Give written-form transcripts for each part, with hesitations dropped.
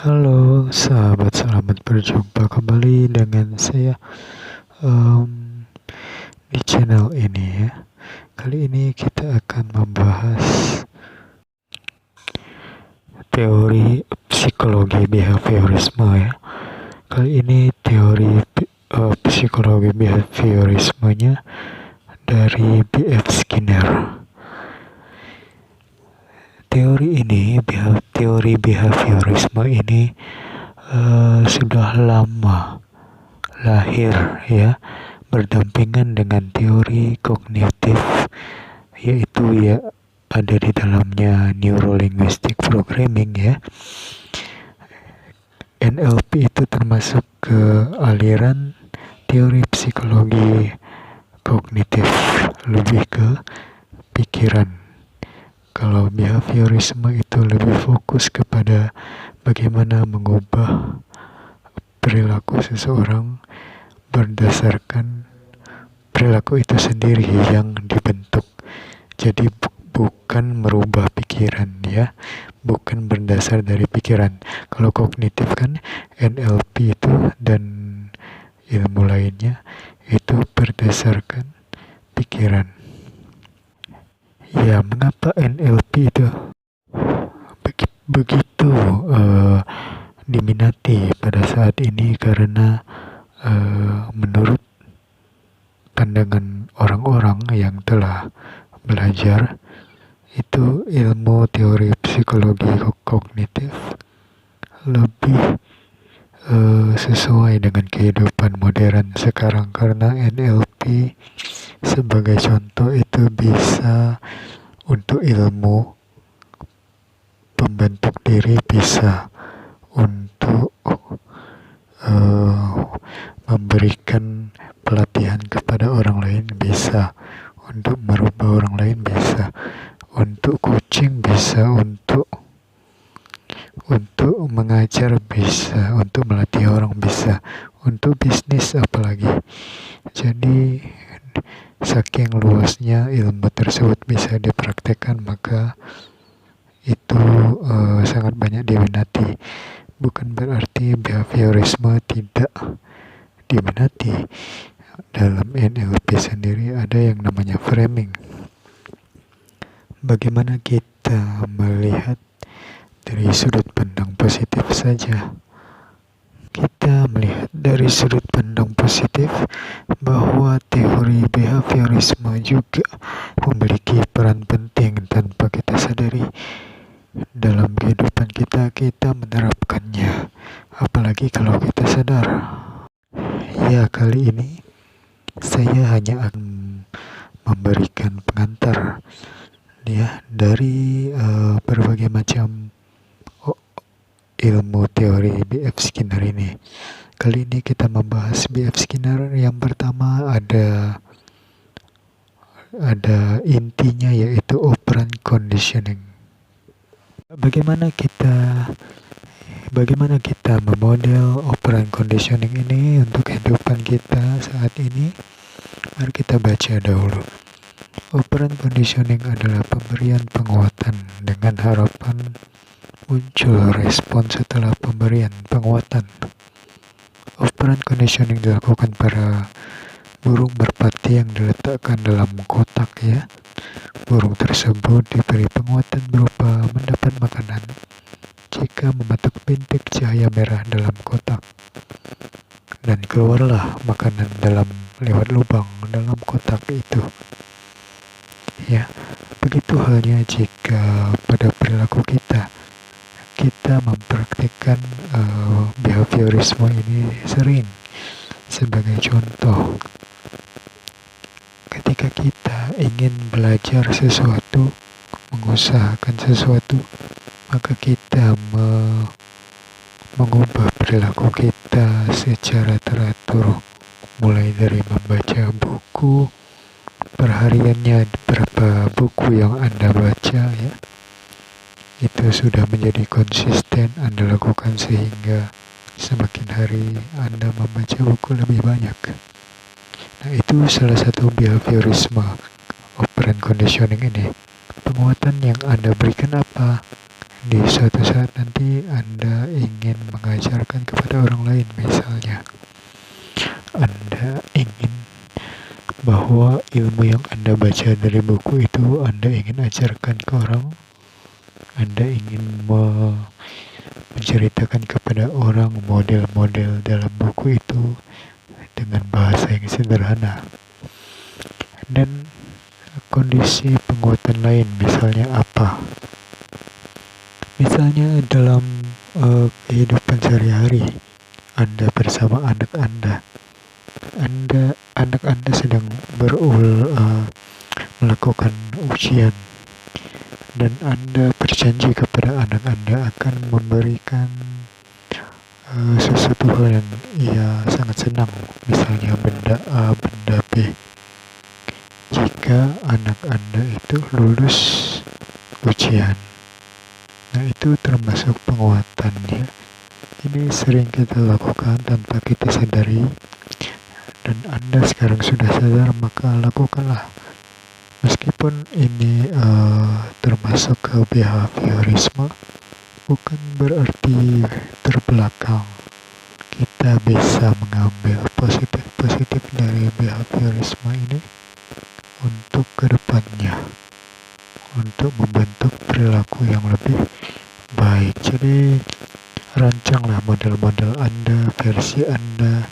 Halo sahabat, selamat berjumpa kembali dengan saya em, di channel ini ya. Kali ini kita akan membahas teori psikologi behaviorisme ya. Kali ini teori psikologi behaviorismenya dari B.F. Skinner. Teori behaviorisme ini sudah lama lahir ya, berdampingan dengan teori kognitif, yaitu ya ada di dalamnya Neuro-Linguistic Programming ya. NLP itu termasuk ke aliran teori psikologi kognitif, lebih ke pikiran. Kalau behaviorisme itu lebih fokus kepada bagaimana mengubah perilaku seseorang berdasarkan perilaku itu sendiri yang dibentuk. Jadi bukan merubah pikiran ya, bukan berdasar dari pikiran. Kalau kognitif kan NLP itu dan ilmu lainnya itu berdasarkan pikiran. Ya, mengapa NLP itu begitu diminati pada saat ini? Karena menurut pandangan orang-orang yang telah belajar, itu ilmu teori psikologi kognitif lebih sesuai dengan kehidupan modern sekarang, karena NLP sebagai contoh itu bisa untuk ilmu pembentuk diri, bisa untuk memberikan pelatihan kepada orang lain, bisa untuk merubah orang lain, bisa untuk coaching, bisa untuk mengajar, bisa untuk melatih orang, bisa untuk bisnis apalagi. Jadi saking luasnya ilmu tersebut bisa dipraktekkan, maka itu sangat banyak diminati. Bukan berarti behaviorisme tidak diminati. Dalam NLP sendiri ada yang namanya framing. Bagaimana kita melihat dari sudut pandang positif saja. Kita melihat dari sudut pandang positif bahwa teori behaviorisme juga memiliki peran penting tanpa kita sadari dalam kehidupan kita. Kita menerapkannya, apalagi kalau kita sadar. Ya, kali ini saya hanya akan memberikan pengantar ya dari berbagai macam ilmu teori B.F. Skinner ini. Kali ini kita membahas B.F. Skinner. Yang pertama ada intinya, yaitu operant conditioning. Bagaimana kita memodel operant conditioning ini untuk kehidupan kita saat ini? Mari kita baca dahulu. Operant conditioning adalah pemberian penguatan dengan harapan muncul respon setelah pemberian penguatan. Operant conditioning dilakukan para burung merpati yang diletakkan dalam kotak ya. Burung tersebut diberi penguatan berupa mendapat makanan jika mematuk bintik cahaya merah dalam kotak, dan keluarlah makanan lewat lubang dalam kotak itu. Ya, begitu halnya jika pada perilaku kita mempraktikkan behaviorisme ini sering. Sebagai contoh, ketika kita ingin belajar sesuatu, mengusahakan sesuatu, maka kita mengubah perilaku kita secara teratur, mulai dari membaca buku perhariannya, berapa buku yang Anda baca ya, itu sudah menjadi konsisten Anda lakukan, sehingga semakin hari Anda membaca buku lebih banyak. Nah, itu salah satu behaviorisme operant conditioning ini. Penguatan yang Anda berikan apa? di suatu saat nanti Anda ingin mengajarkan kepada orang lain, misalnya Anda ingin bahwa ilmu yang Anda baca dari buku itu Anda ingin ajarkan ke orang, Anda ingin menceritakan kepada orang model-model dalam buku itu dengan bahasa yang sederhana. Dan kondisi penguatan lain misalnya apa? Misalnya dalam kehidupan sehari-hari Anda bersama anak anak Anda sedang melakukan ujian, dan Anda berjanji kepada anak Anda akan memberikan sesuatu hal yang ia sangat senang, misalnya benda A, benda B. Jika anak Anda itu lulus ujian, nah itu termasuk penguatan ya. Ini sering kita lakukan tanpa kita sadari, dan Anda sekarang sudah sadar, maka lakukanlah. Meskipun ini termasuk ke behaviorisme, bukan berarti terbelakang. Kita bisa mengambil positif dari behaviorisme ini untuk kedepannya, untuk membentuk perilaku yang lebih baik. Jadi rancanglah model-model Anda, versi Anda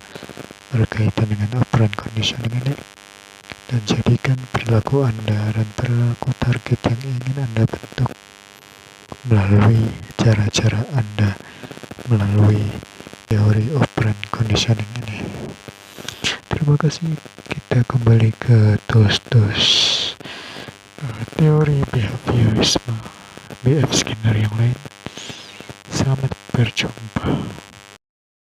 berkaitan dengan operant conditioning ini, dan jadikan perilaku Anda dan perilaku target yang ingin Anda bentuk melalui cara-cara Anda, melalui teori operant conditioning ini. Terima kasih. Kita kembali ke tools teori behaviorisme BF Skinner yang lain. Selamat berjumpa.